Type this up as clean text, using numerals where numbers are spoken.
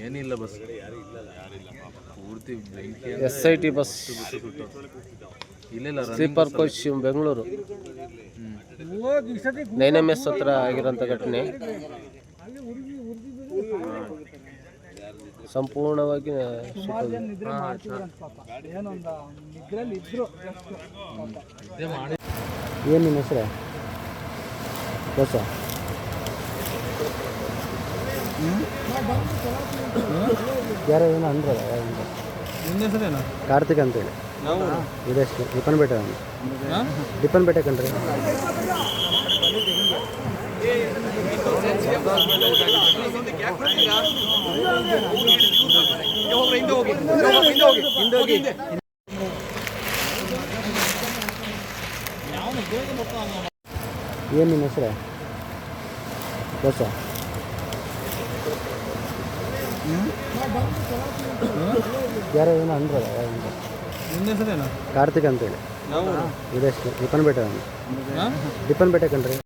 ಏನಿಲ್ಲ ಬಸ್ ಪೂರ್ತಿ ಬೆಂಕಿ SIT ಬಸ್ ಇಲ್ಲ ಸ್ಲೀಪರ್ ಕೋಚ್ ಬೆಂಗಳೂರು 9MS ಹತ್ರ ಆಗಿರೋಂಥ ಘಟನೆ ಸಂಪೂರ್ಣವಾಗಿ ಏನು ನಿಮ್ಮ ಹೆಸರೇ ಬಸ ಯಾರೋ ಏನೋ ಅಂದ್ರಲ್ಲ ನಿಮ್ಮ ಹೆಸರೇನು? ಕಾರ್ತಿಕ್ ಅಂತೇಳಿ ಇದೆಷ್ಟು ಡಿಪನ್ಪೇಟೆ ಕಣ್ರಿ. ಏನು ನಿಮ್ಮ ಹೆಸರೇ ಬಸ ಯಾರೋ ಏನೋ ಅಂದ್ರಲ್ಲ ನಿಮ್ಮ ಹೆಸರೇನು? ಕಾರ್ತಿಕ್ ಅಂತೇಳಿ ಇದೆಷ್ಟು ಡಿಪನ್ಪೇಟೆ ಕಣ್ರಿ.